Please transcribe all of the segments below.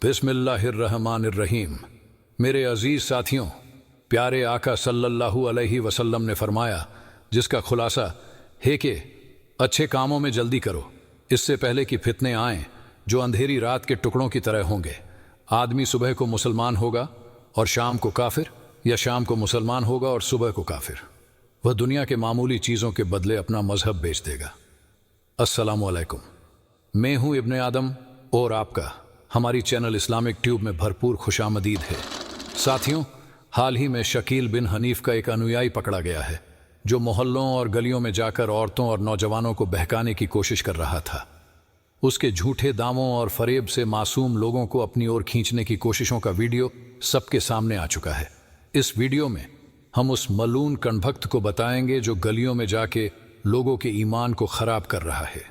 बिस्मिल्लाहिर्रहमानिर्रहीम। मेरे अजीज़ साथियों, प्यारे आका सल्लल्लाहु अलैहि वसल्लम ने फरमाया, जिसका खुलासा है कि अच्छे कामों में जल्दी करो, इससे पहले कि फितने आएं जो अंधेरी रात के टुकड़ों की तरह होंगे। आदमी सुबह को मुसलमान होगा और शाम को काफिर, या शाम को मुसलमान होगा और सुबह को काफिर। वह दुनिया के मामूली चीज़ों के बदले अपना मजहब बेच देगा। अस्सलामु अलैकुम। मैं हूँ इब्ने आदम और आपका हमारी चैनल इस्लामिक ट्यूब में भरपूर खुशामदीद है। साथियों, हाल ही में शकील बिन हनीफ का एक अनुयायी पकड़ा गया है जो मोहल्लों और गलियों में जाकर औरतों और नौजवानों को बहकाने की कोशिश कर रहा था। उसके झूठे दावों और फरेब से मासूम लोगों को अपनी ओर खींचने की कोशिशों का वीडियो सबके सामने आ चुका है। इस वीडियो में हम उस मलून कणभक्त को बताएंगे जो गलियों में जाके लोगों के ईमान को खराब कर रहा है।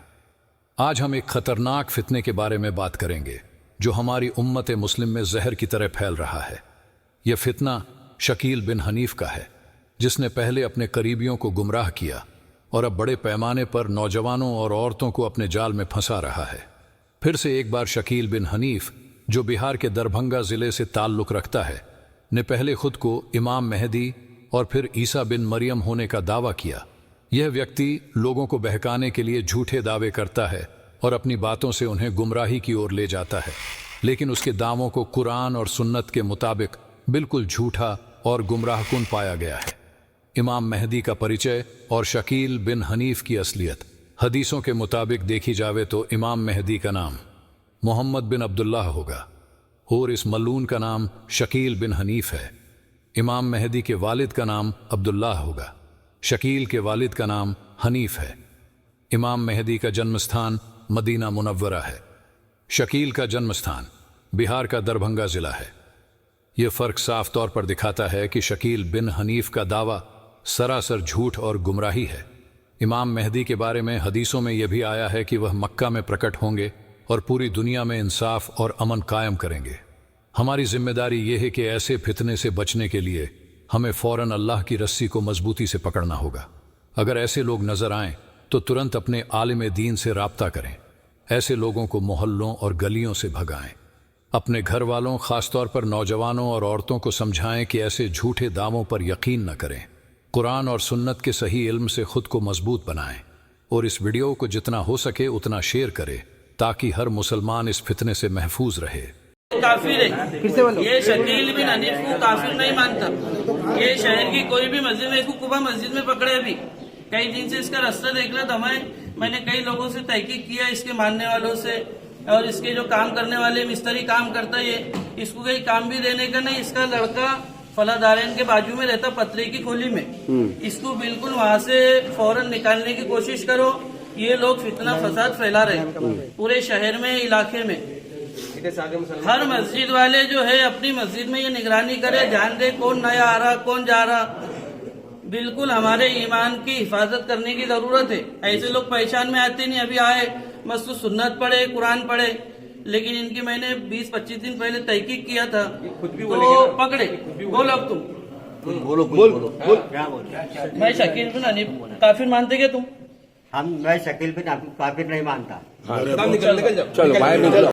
आज हम एक खतरनाक फितने के बारे में बात करेंगे जो हमारी उम्मत मुस्लिम में जहर की तरह फैल रहा है। यह फितना शकील बिन हनीफ का है, जिसने पहले अपने करीबियों को गुमराह किया और अब बड़े पैमाने पर नौजवानों और औरतों को अपने जाल में फंसा रहा है। फिर से एक बार शकील बिन हनीफ, जो बिहार के दरभंगा जिले से ताल्लुक़ रखता है, ने पहले खुद को इमाम मेहदी और फिर ईसा बिन मरियम होने का दावा किया। यह व्यक्ति लोगों को बहकाने के लिए झूठे दावे करता है और अपनी बातों से उन्हें गुमराही की ओर ले जाता है, लेकिन उसके दावों को कुरान और सुन्नत के मुताबिक बिल्कुल झूठा और गुमराहकुन पाया गया है। इमाम मेहदी का परिचय और शकील बिन हनीफ की असलियत। हदीसों के मुताबिक देखी जावे तो इमाम मेहदी का नाम मोहम्मद बिन अब्दुल्लाह होगा और इस मलून का नाम शकील बिन हनीफ है। इमाम मेहदी के वालिद का नाम अब्दुल्लाह होगा, शकील के वालिद का नाम हनीफ है। इमाम मेहदी का जन्मस्थान मदीना मुनव्वरा है। शकील का जन्मस्थान बिहार का दरभंगा जिला है। यह फ़र्क साफ तौर पर दिखाता है कि शकील बिन हनीफ का दावा सरासर झूठ और गुमराही है। इमाम मेहदी के बारे में हदीसों में यह भी आया है कि वह मक्का में प्रकट होंगे और पूरी दुनिया में इंसाफ और अमन कायम करेंगे। हमारी जिम्मेदारी यह है कि ऐसे फितने से बचने के लिए हमें फ़ौरन अल्लाह की रस्सी को मजबूती से पकड़ना होगा। अगर ऐसे लोग नजर आएं तो तुरंत अपने आलिम दीन से राब्ता करें। ऐसे लोगों को मोहल्लों और गलियों से भगाएं। अपने घर वालों, खासतौर पर नौजवानों और औरतों को समझाएं कि ऐसे झूठे दावों पर यकीन न करें। कुरान और सुन्नत के सही इल्म से खुद को मजबूत बनाएं और इस वीडियो को जितना हो सके उतना शेयर करें ताकि हर मुसलमान इस फितने से महफूज रहे। काफिर है। ये शकील बिन हनीफ को काफिर नहीं मानता। ये शहर की कोई भी मस्जिद में, इसको कुबा मस्जिद में पकड़े। अभी कई दिन से इसका रास्ता देख रहा था मैंने कई लोगों से तहकीक किया, इसके मानने वालों से, और इसके जो काम करने वाले मिस्त्री काम करता है, ये इसको कहीं काम भी देने का नहीं। इसका लड़का फलादारेन के बाजू में रहता, पतरे की खोली में। इसको बिल्कुल वहाँ से फौरन निकालने की कोशिश करो। ये लोग फितना फसाद फैला रहे पूरे शहर में, इलाके में। हर मस्जिद वाले जो है अपनी मस्जिद में ये निगरानी करे, ध्यान दे कौन नया आ रहा कौन जा रहा। बिल्कुल हमारे ईमान की हिफाजत करने की जरूरत है। ऐसे लोग पहचान में आते नहीं, अभी आए बस तो सुन्नत पढ़े, कुरान पढ़े, लेकिन इनकी मैंने 20-25 दिन पहले तहकीक किया था तो पकड़े। बोलो अब तुम बोलो क्या बोल। मैं शकील बिन हनीफ काफिर मानते क्या तुम? मैं शकील बिन काफिर नहीं मानता। चलो बाहर निकलो।